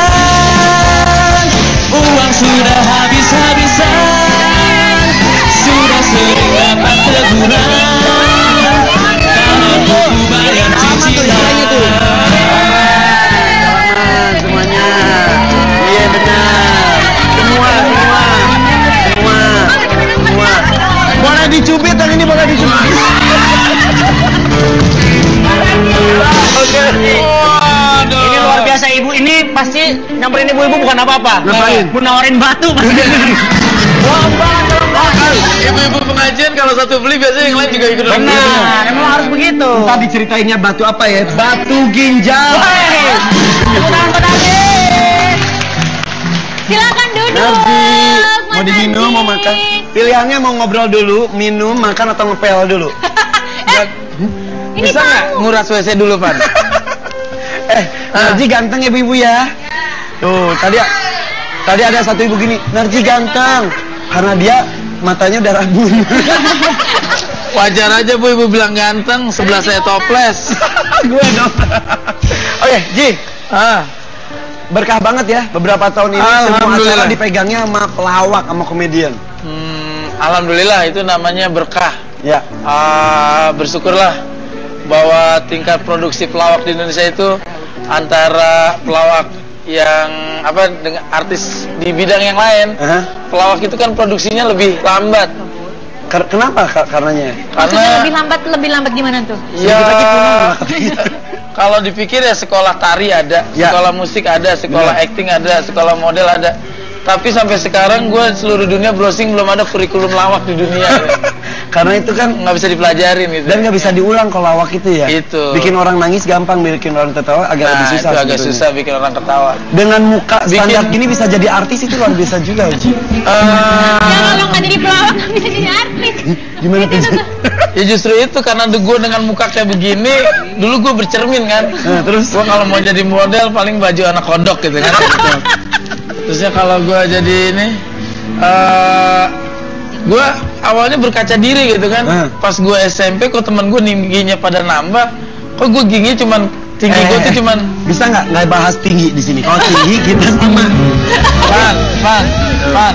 uang sudah habis-habisan, sudah sering dapat teguran. Semuanya. Iya benar. Semua. Boleh dicubit, yang ini boleh dicubit. Oke. Ini luar biasa ibu, ini pasti nyamperin ibu-ibu bukan apa-apa. Ngapain? Mau nawarin batu pasti. Ibu-ibu pengajian kalau satu beli biasanya yang lain juga ikut. Benar, emang harus begitu. Tadi ceritainnya batu apa ya? Batu ginjal. Silakan duduk. Narji, mau Mas diminum, mau Narji. makan? Pilihannya mau ngobrol dulu, minum, makan atau ngepel dulu. Ini Bisa nggak nguras WC dulu, Pan? Narji ganteng ya ibu ya. Tuh, tadi ada satu ibu gini, Narji ganteng. Karena dia matanya udah rabun. Wajar aja Bu ibu bilang ganteng, sebelah saya toples. Gue dong. Oke, Ji. Berkah banget ya beberapa tahun ini semua Alhamdulillah. acara dipegangnya sama pelawak sama komedian. Alhamdulillah itu namanya berkah. Ya. Bersyukurlah bahwa tingkat produksi pelawak di Indonesia itu antara pelawak yang dengan artis di bidang yang lain, pelawak itu kan produksinya lebih lambat. Kenapa karenanya? Maksudnya lebih lambat gimana tuh? Ya, kalau dipikir ya sekolah tari ada, sekolah musik ada, sekolah acting ada, sekolah model ada. Tapi sampai sekarang gue seluruh dunia browsing belum ada kurikulum lawak di dunia. Karena itu kan nggak bisa dipelajarin gitu. Dan nggak bisa diulang kalau lawak itu ya. Itu. Bikin orang nangis gampang, bikin orang tertawa agak lebih susah. Itu agak susah bikin orang ketawa. Dengan muka standar gini bisa jadi artis itu luar biasa juga, Uci. Ya kalau nggak jadi pelawak nggak bisa jadi artis. Gimana tuh? Ya justru itu karena gue dengan muka kayak begini, dulu gue bercermin kan. Terus gue kalau mau jadi model paling baju anak kodok gitu kan. Terusnya kalau gue jadi ini, gue awalnya berkaca diri gitu kan. Pas gue SMP kok temen gue tingginya pada nambah, kok gue tinggi cuman gue tuh cuman. Bisa nggak bahas tinggi di sini? Kalau tinggi kita sama. Pan.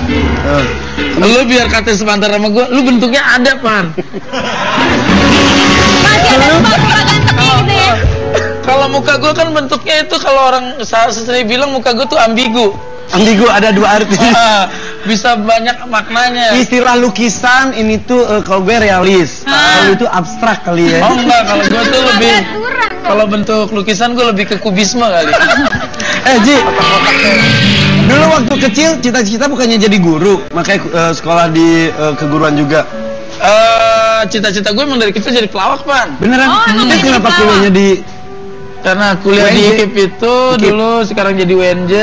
Lu biar kata sebentar sama gue, lu bentuknya ada Pan. Masih ada muka gantengnya gitu ya. Kalau muka gue kan bentuknya itu kalau orang sesri bilang muka gue tuh ambigu. Ambigu ada dua arti. Bisa banyak maknanya. Istilah lukisan ini tuh kalau gue realis. Kalau itu abstrak kali ya. Oh enggak, kalau gue tuh lebih. Kalau bentuk lukisan gue lebih ke kubisme kali. Ji, dulu waktu kecil cita-cita bukannya jadi guru, makanya sekolah di keguruan juga. Cita-cita gue emang dari kecil jadi pelawak Pan. Beneran? Terus kenapa kuliahnya di? Karena kuliah di IKIP itu dulu, sekarang jadi UNJ.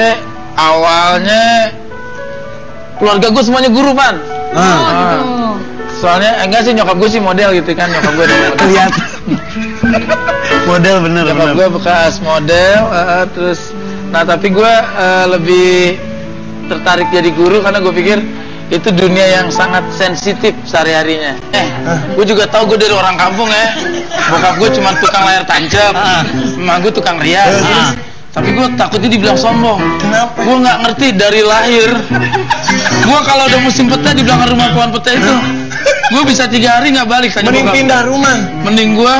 Awalnya keluarga gue semuanya guru Pan. Soalnya enggak sih, nyokap gue sih model gitu kan, nyokap gue lihat model bener. Nyokap gue bekas model, terus tapi gue lebih tertarik jadi guru karena gue pikir itu dunia yang sangat sensitif sehari-harinya. Gue juga tahu gue dari orang kampung ya. Bokap gue cuma tukang layar tancap, emak gue tukang rias. Tapi gue takutnya dibilang sombong. Kenapa? Gue nggak ngerti dari lahir. Gue kalau udah musim peta di belakang rumah pohon peta itu, gue bisa 3 hari nggak balik. Mending pindah rumah. Mending gue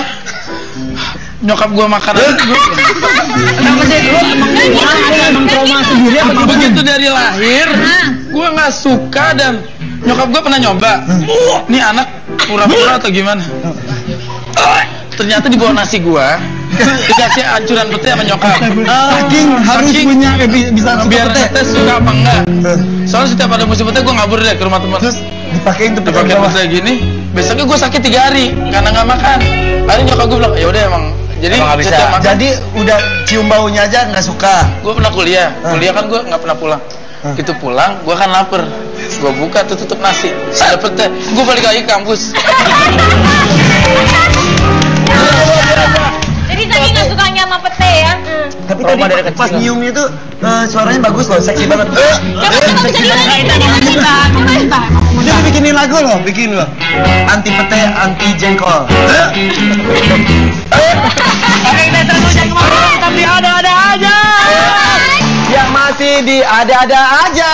nyokap gue makan. Kenapa sih lu emang trauma sendiri apa? Begitu dari lahir, gue gue nggak suka dan nyokap gue pernah nyoba. Nih anak pura-pura atau gimana? Ternyata di bawah nasi gue dikasih ancuran pete sama nyokap. Saking harus punya bisa biar pete suka apa enggak. Soalnya setiap ada musim pete gue ngabur deh ke rumah teman. Terus dipakein pete gini. Besoknya gue sakit 3 hari karena nggak makan. Akhirnya nyokap gue bilang, ya udah emang. Jadi nggak bisa. Jadi udah cium baunya aja nggak suka. Gue pernah kuliah kan gue nggak pernah pulang. Itu pulang, gue kan lapar. Gue buka tutup nasi, ada pete. Gue balik lagi ke kampus. Jadi saking nggak sukanya sama pete ya. Tapi tadi pas nyiumnya tuh suaranya bagus loh, seksi banget. Dia bikinin lagu loh, bikin loh. Anti pete, anti jengkol. Oke, kita terus jangan kemana-mana, tetap di ada-ada aja. Yang masih di ada-ada aja.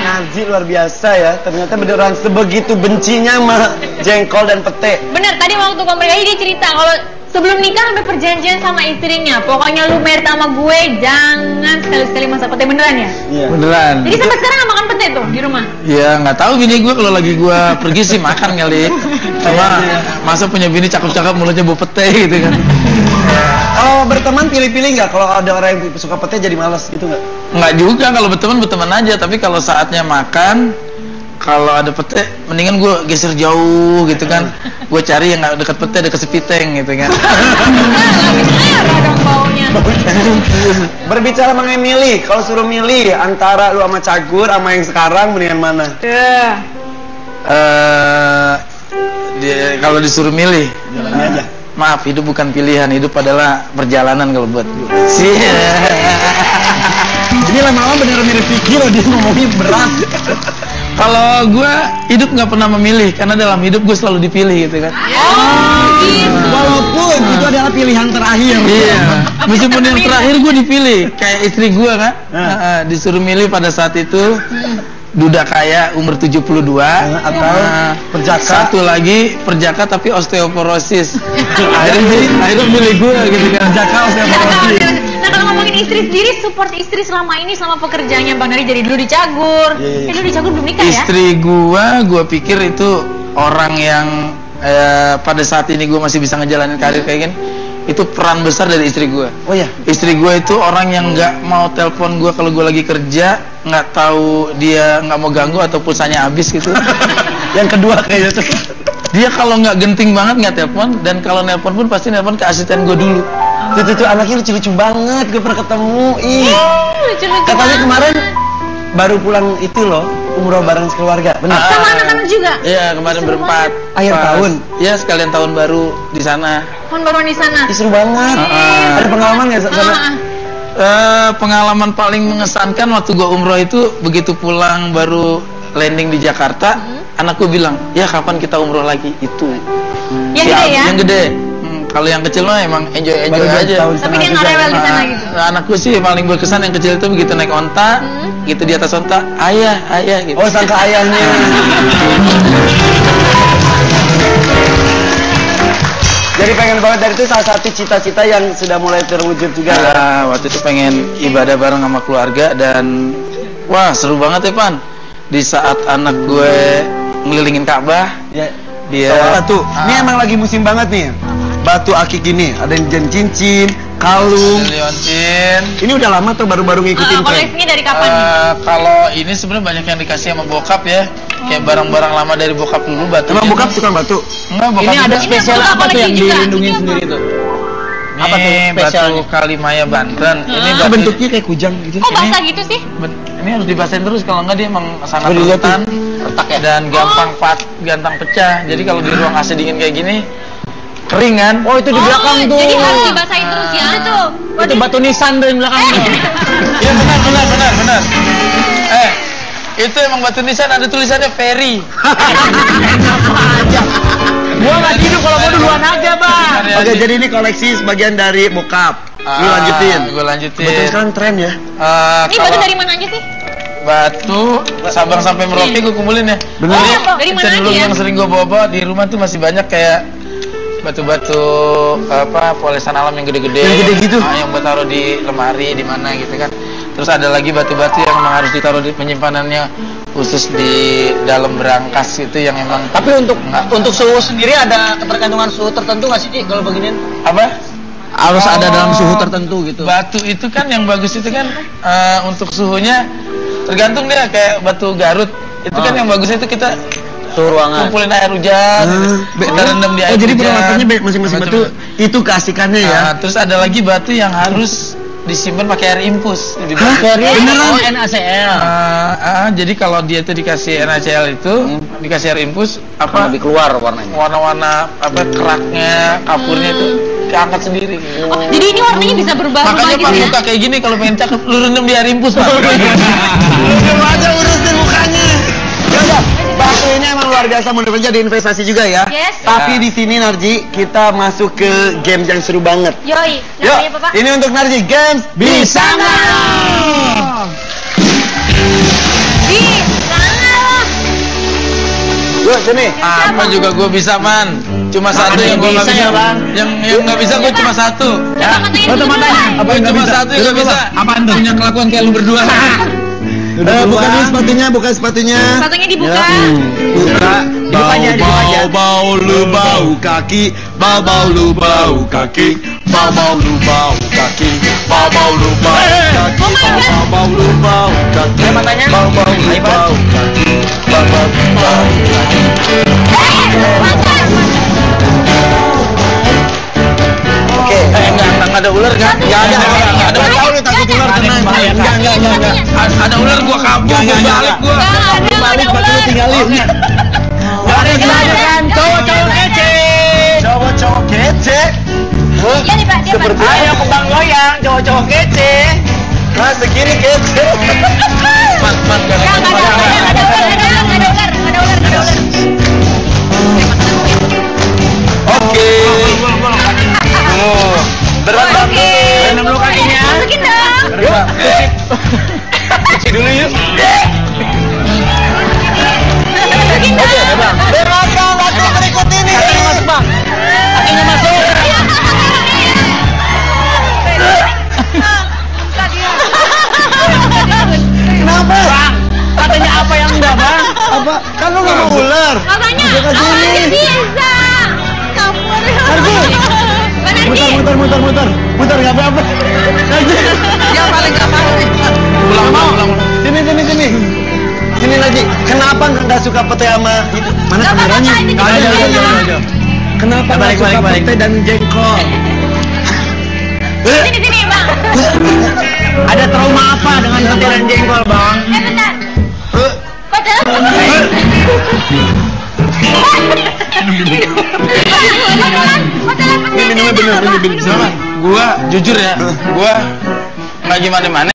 Nazi luar biasa ya, ternyata beneran sebegitu bencinya sama jengkol dan pete. Bener, tadi waktu komunikasi dia cerita kalau sebelum nikah sampai perjanjian sama istrinya, pokoknya lu married sama gue jangan sekali-sekali masak pete, beneran ya? Iya. Beneran. Jadi sampai sekarang nggak makan pete tuh di rumah? Ya nggak tahu bini gue kalau lagi gue pergi sih makan kali. Cuma masa punya bini cakep-cakep mulutnya bau pete gitu kan. Oh, berteman pilih-pilih nggak? Kalau ada orang yang suka pete jadi malas gitu nggak? Nggak juga, kalau berteman aja. Tapi kalau saatnya makan, kalau ada pete, mendingan gue geser jauh gitu kan. Gue cari yang nggak dekat pete, dekat sepiteng gitu kan. Berbicara mengenai milih, kalau suruh milih antara lu sama Cagur sama yang sekarang, mendingan mana? Kalau disuruh milih, Jalannya aja. maaf, hidup bukan pilihan, hidup adalah perjalanan kalau buat gue. Ini lama-lama bener mirip Vicky loh, dia ngomongnya berat. Kalau gue hidup nggak pernah memilih, karena dalam hidup gue selalu dipilih gitu kan. Walaupun itu adalah pilihan terakhir. Iya. Meskipun yang terakhir gue dipilih, kayak istri gue kan, disuruh milih pada saat itu. Duda kaya umur 72 atau perjaka. Satu lagi perjaka tapi osteoporosis. akhirnya milih gue gitu kan. Perjaka osteoporosis. Nah, kalau ngomongin istri sendiri, support istri selama ini selama pekerjaannya Bang Nari jadi dulu di Cagur. Dulu di Cagur belum nikah ya? Istri gue pikir itu orang yang pada saat ini gue masih bisa ngejalanin karir kayak gini. Itu peran besar dari istri gue. Oh ya, istri gue itu orang yang nggak mau telepon gue kalau gue lagi kerja, nggak tahu dia nggak mau ganggu atau pulsanya habis gitu. Yang kedua kayaknya tuh. Dia kalau nggak genting banget nggak telepon, dan kalau nelpon pun pasti nelpon ke asisten gue dulu. Tuh anaknya lucu-lucu banget, gue pernah ketemu. Lucu-lucu Katanya banget. kemarin baru pulang itu loh, umroh bareng sekeluarga. Benar. Sama anak-anak juga? Iya, kemarin berempat. Akhir tahun? Iya, sekalian tahun baru di sana. Tahun baru di sana. Seru banget. Ada pengalaman nggak sana? Pengalaman paling mengesankan waktu gue umroh itu, begitu pulang baru landing di Jakarta, anakku bilang, ya kapan kita umroh lagi? Itu. Yang gede ya? Yang gede. Kalau yang kecil mah emang enjoy aja. Tapi dia nggak rewel di sana gitu. Anakku sih paling berkesan yang kecil itu begitu naik onta, gitu di atas onta, ayah gitu. Oh, sangka ayahnya. Jadi pengen banget, dari itu salah satu cita-cita yang sudah mulai terwujud juga. Nah, waktu itu pengen ibadah bareng sama keluarga, dan wah seru banget ya Pan. Di saat anak gue ngelilingin Ka'bah, dia tuh, ini emang lagi musim banget nih. Batu akik ini, ada yang cincin, kalung. liontin. Ini udah lama tuh, baru-baru ngikutin tren. Koleksinya dari kapan nih? Kalau ini sebenarnya banyak yang dikasih sama bokap ya. Kayak barang-barang lama dari bokap dulu, batu. Emang bokap tukang batu? Enggak, bokap. Ini ada Ini spesial apa apa tuh yang lagi juga? dilindungin Ini sendiri tuh? Ini Apa tuh batu spesialnya? Kalimaya Banten. Ini batu, Bentuknya kayak kujang gitu. Kok basah gitu sih? ini harus dibasahin terus, kalau enggak dia emang sangat Oh, dilihat rentan dan gampang pecah. Jadi kalau di ruang AC dingin kayak gini kering kan? Oh, itu di belakang tuh. Jadi harus dibasahin terus ya? Itu batu nisan tuh di belakang. Iya benar. Itu emang batu nisan, ada tulisannya Ferry. Gua nggak hidup kalau mau duluan aja bang. Oke, jadi ini koleksi sebagian dari bokap. Lu lanjutin. Gue lanjutin. Betul, sekarang tren ya. Ini batu dari mana aja sih? Batu Sabang sampai Merauke gue kumpulin ya. Bener. Dari mana Cenderung aja ya? yang sering gue bawa di rumah tuh masih banyak, kayak batu-batu polesan alam yang gede-gede. Yang gede gitu. Yang buat taruh di lemari di mana gitu kan. Terus ada lagi batu-batu yang memang harus ditaruh di penyimpanannya khusus di dalam berangkas itu yang memang. Tapi untuk suhu sendiri ada ketergantungan suhu tertentu nggak sih, Ci, kalau beginian? Apa? Harus ada dalam suhu tertentu gitu. Batu itu kan yang bagus itu kan untuk suhunya tergantung dia, kayak batu Garut. Itu kan yang bagus itu kita suhu ruangan. kumpulin air hujan, kita rendam di air jadi hujan. peralatannya masing-masing batu itu keasikannya ya. Terus ada lagi batu yang harus disimpan pakai air infus. Beneran? NaCl. Jadi kalau dia tuh dikasih NaCl itu, dikasih air infus Lebih keluar warnanya. warna-warna keraknya, kapurnya itu keangkat sendiri. Oh, jadi ini warnanya bisa berubah-ubah Makanya gitu Pak ya? muka kayak gini kalau pengen cakep lu rendam di air infus, Pak. Lu aja urusin mukanya. Ya udah, batu ini emang luar biasa, mudah-mudahan jadi investasi juga ya. Yes. Tapi di sini Narji, kita masuk ke game yang seru banget. Yoi, Yuk, namanya apa, Pak? ini untuk Narji, games bisa Yuk, sini. Apa juga gue bisa, Man. Cuma satu yang gue nggak bisa, ya, Bang. Yang nggak bisa gue cuma satu. Apa yang nggak Cuma bisa? satu yang nggak bisa. Apaan tuh? Punya kelakuan kayak lu berdua. Buka dulu sepatunya, buka sepatunya. Sepatunya dibuka. Buka. Bau lu bau kaki, bau lu bau kaki, bau lu bau kaki, bau lu bau kaki, Oh my God. bau lu bau kaki, matanya. bau lu bau kaki, bau kaki. Oke. Enggak ada ular kan? Enggak ada. Enggak ada. Tahu lu takut ular tenang. Enggak. Ada ular gua kabur, gua balik gua. Ada ular. Tinggalin. Silakan cowok-cowok kece. Cowok-cowok kece. Iya nih, Pak, dia, Pak. Seperti Ayo kembang goyang, cowok-cowok kece. Nah, segini kece. Man, Enggak ada ular. Oke. Berat. Oke. Rendam dulu kakinya. Masukin dong. Cuci dulu yuk. Masukin dong. Berat banget berikut ini. Kakinya masuk, Bang. Kakinya masuk. Kenapa? Bang, katanya apa yang enggak, Bang? Apa? Kan lu nggak mau ular. Makanya Bukan awalnya gini. bisa. Kabur. Muter nggak apa-apa. Ya paling enggak mau. Ulang. Sini lagi. Kenapa nggak suka pete sama itu? Mana Nggak apa-apa, kameranya? ini Nggak juga ada. ada. Kenapa nggak Balik, suka balik. pete dan jengkol? Sini, Bang. Ada trauma apa dengan pete dan jengkol, Bang? Bentar. Padahal. Ini minumnya bener. Gua jujur ya, gua nggak gimana-mana